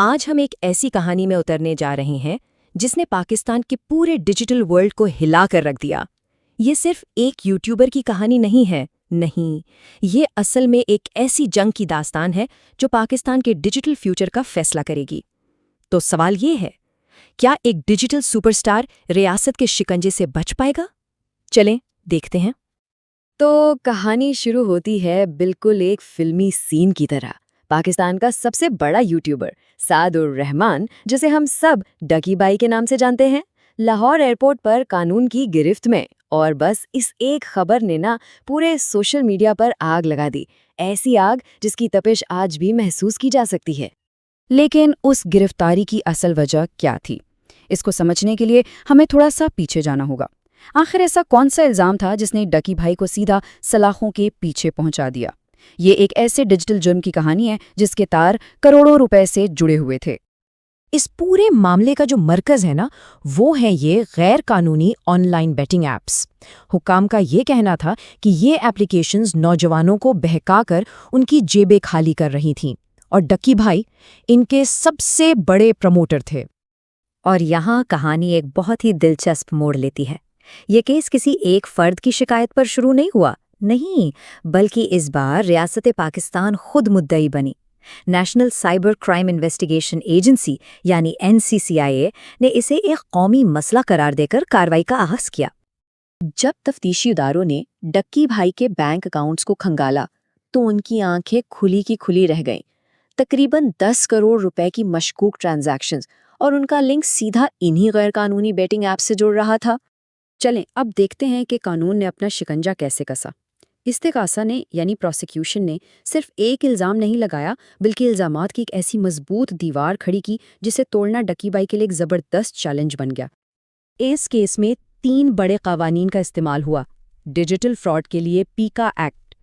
آج ہم ایک ایسی کہانی میں اترنے جا رہے ہیں جس نے پاکستان کے پورے ڈیجیٹل ورلڈ کو ہلا کر رکھ دیا۔ یہ صرف ایک یوٹیوبر کی کہانی نہیں ہے، نہیں، یہ اصل میں ایک ایسی جنگ کی داستان ہے جو پاکستان کے ڈیجیٹل فیوچر کا فیصلہ کرے گی۔ تو سوال یہ ہے، کیا ایک ڈیجیٹل سپر سٹار ریاست کے شکنجے سے بچ پائے گا؟ چلیں دیکھتے ہیں۔ تو کہانی شروع ہوتی ہے بالکل ایک فلمی سین کی طرح۔ پاکستان کا سب سے بڑا یوٹیوبر سعد الرحمان، جسے ہم سب ڈکی بھائی کے نام سے جانتے ہیں، لاہور ایئرپورٹ پر قانون کی گرفت میں، اور بس اس ایک خبر نے پورے سوشل میڈیا پر آگ لگا دی، ایسی آگ جس کی تپش آج بھی محسوس کی جا سکتی ہے۔ لیکن اس گرفتاری کی اصل وجہ کیا تھی؟ اس کو سمجھنے کے لیے ہمیں تھوڑا سا پیچھے جانا ہوگا۔ آخر ایسا کون سا الزام تھا جس نے ڈکی بھائی کو سیدھا سلاخوں کے پیچھے پہنچا دیا؟ یہ ایک ایسے ڈیجیٹل جرم کی کہانی ہے جس کے تار کروڑوں روپے سے جڑے ہوئے تھے۔ اس پورے معاملے کا جو مرکز ہے وہ ہے یہ غیر قانونی آن لائن بیٹنگ ایپس۔ حکام کا یہ کہنا تھا کہ یہ ایپلیکیشنز نوجوانوں کو بہکا کر ان کی جیبیں خالی کر رہی تھیں، اور ڈکی بھائی ان کے سب سے بڑے پروموٹر تھے۔ اور یہاں کہانی ایک بہت ہی دلچسپ موڑ لیتی ہے۔ یہ کیس کسی ایک فرد کی شکایت پر شروع نہیں ہوا، نہیں، بلکہ اس بار ریاست پاکستان خود مدعی بنی۔ National cyber crime investigation agency یعنی NCCIA نے اسے ایک قومی مسئلہ قرار دے کر کارروائی کا آغاز کیا۔ جب تفتیشی اداروں نے ڈکی بھائی کے بینک اکاؤنٹس کو کھنگالا تو ان کی آنکھیں کھلی کی کھلی رہ گئیں۔ تقریباً 10 کروڑ روپے کی مشکوک ٹرانزیکشنز، اور ان کا لنک سیدھا انہی غیر قانونی بیٹنگ ایپ سے جڑ رہا تھا۔ چلیں اب دیکھتے ہیں کہ قانون نے اپنا شکنجہ کیسے کسا۔ استغاثہ نے یعنی پروسیکیوشن نے صرف ایک الزام نہیں لگایا، بلکہ الزامات کی ایک ایسی مضبوط دیوار کھڑی کی جسے توڑنا ڈکی بھائی کے لیے ایک زبردست چیلنج بن گیا۔ اس کیس میں 3 بڑے قوانین کا استعمال ہوا: ڈیجیٹل فراڈ کے لیے پیکا ایکٹ،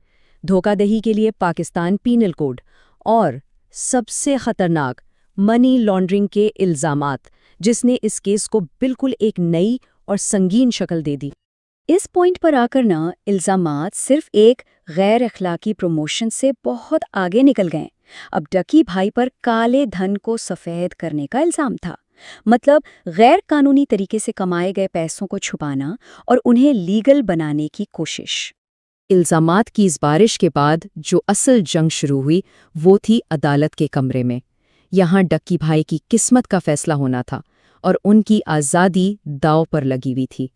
دھوکہ دہی کے لیے پاکستان پینل کوڈ، اور سب سے خطرناک منی لانڈرنگ کے الزامات، جس نے اس کیس کو بالکل ایک نئی اور سنگین شکل دے دی۔ اس پوائنٹ پر آ کر الزامات صرف ایک غیر اخلاقی پروموشن سے بہت آگے نکل گئے۔ اب ڈکی بھائی پر کالے دھن کو سفید کرنے کا الزام تھا، مطلب غیر قانونی طریقے سے کمائے گئے پیسوں کو چھپانا اور انہیں لیگل بنانے کی کوشش۔ الزامات کی اس بارش کے بعد جو اصل جنگ شروع ہوئی وہ تھی عدالت کے کمرے میں۔ یہاں ڈکی بھائی کی قسمت کا فیصلہ ہونا تھا، اور ان کی آزادی داؤ پر لگی ہوئی تھی۔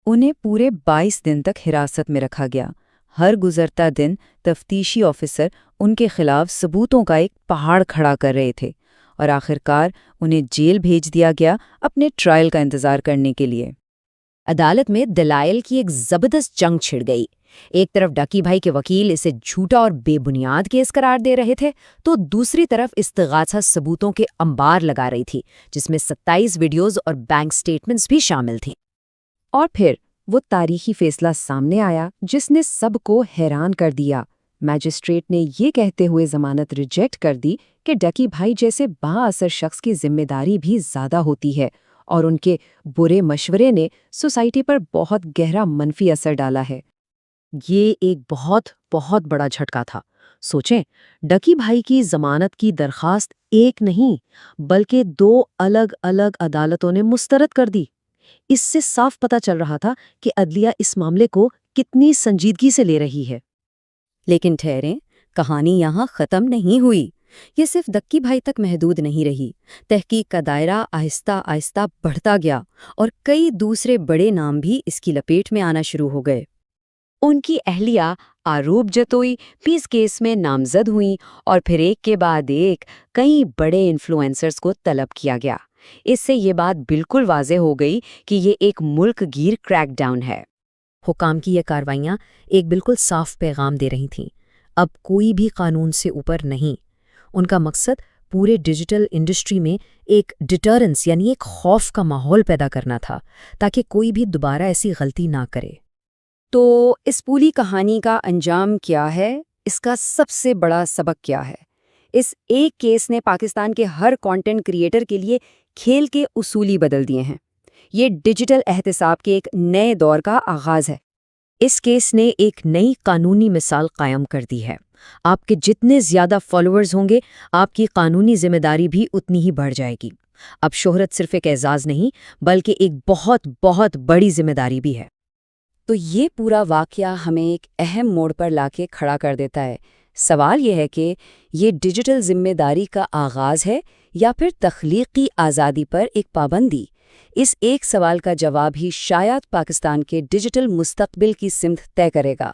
انہیں پورے 22 دن تک حراست میں رکھا گیا۔ ہر گزرتا دن تفتیشی آفیسر ان کے خلاف ثبوتوں کا ایک پہاڑ کھڑا کر رہے تھے، اور آخرکار انہیں جیل بھیج دیا گیا اپنے ٹرائل کا انتظار کرنے کے لیے۔ عدالت میں دلائل کی ایک زبردست جنگ چھڑ گئی۔ ایک طرف ڈکی بھائی کے وکیل اسے جھوٹا اور بے بنیاد کیس قرار دے رہے تھے، تو دوسری طرف استغاثہ ثبوتوں کے انبار لگا رہی تھی، جس میں 27 ویڈیوز اور بینک سٹیٹمنٹس بھی شامل تھیں۔ اور پھر وہ تاریخی فیصلہ سامنے آیا جس نے سب کو حیران کر دیا۔ میجسٹریٹ نے یہ کہتے ہوئے ضمانت ریجیکٹ کر دی کہ ڈکی بھائی جیسے با اثر شخص کی ذمہ داری بھی زیادہ ہوتی ہے، اور ان کے برے مشورے نے سوسائٹی پر بہت گہرا منفی اثر ڈالا ہے۔ یہ ایک بہت بڑا جھٹکا تھا۔ سوچیں، ڈکی بھائی کی ضمانت کی درخواست ایک نہیں بلکہ 2 الگ الگ عدالتوں نے مسترد کر دی۔ اس سے صاف پتہ چل رہا تھا کہ عدلیہ اس معاملے کو کتنی سنجیدگی سے لے رہی ہے۔ لیکن ٹھہریں، کہانی یہاں ختم نہیں ہوئی۔ یہ صرف ڈکی بھائی تک محدود نہیں رہی۔ تحقیق کا دائرہ آہستہ آہستہ بڑھتا گیا، اور کئی دوسرے بڑے نام بھی اس کی لپیٹ میں آنا شروع ہو گئے۔ ان کی اہلیہ آروپ جتوئی بھی اس کیس میں نامزد ہوئیں، اور پھر ایک کے بعد ایک کئی بڑے انفلوئنسرز کو طلب کیا گیا۔ اس سے یہ بات بالکل واضح ہو گئی کہ یہ ایک ملک گیر کریک ڈاؤن ہے۔ حکام کی یہ کارروائیاں ایک بالکل صاف پیغام دے رہی تھیں، اب کوئی بھی قانون سے اوپر نہیں۔ ان کا مقصد پورے ڈیجیٹل انڈسٹری میں ایک ڈیٹرنس یعنی ایک خوف کا ماحول پیدا کرنا تھا، تاکہ کوئی بھی دوبارہ ایسی غلطی نہ کرے۔ تو اس پوری کہانی کا انجام کیا ہے؟ اس کا سب سے بڑا سبق کیا ہے؟ اس ایک کیس نے پاکستان کے ہر کانٹینٹ کریئٹر کے لیے کھیل کے اصول ہی بدل دیے ہیں۔ یہ ڈیجیٹل احتساب کے ایک نئے دور کا آغاز ہے۔ اس کیس نے ایک نئی قانونی مثال قائم کر دی ہے۔ آپ کے جتنے زیادہ فالوورز ہوں گے، آپ کی قانونی ذمہ داری بھی اتنی ہی بڑھ جائے گی۔ اب شہرت صرف ایک اعزاز نہیں، بلکہ ایک بہت بہت بڑی ذمہ داری بھی ہے۔ تو یہ پورا واقعہ ہمیں ایک اہم موڑ پر لا کے کھڑا کر دیتا ہے۔ سوال یہ ہے کہ یہ ڈیجیٹل ذمہ داری کا آغاز ہے یا پھر تخلیقی آزادی پر ایک پابندی؟ اس ایک سوال کا جواب ہی شاید پاکستان کے ڈیجیٹل مستقبل کی سمت طے کرے گا۔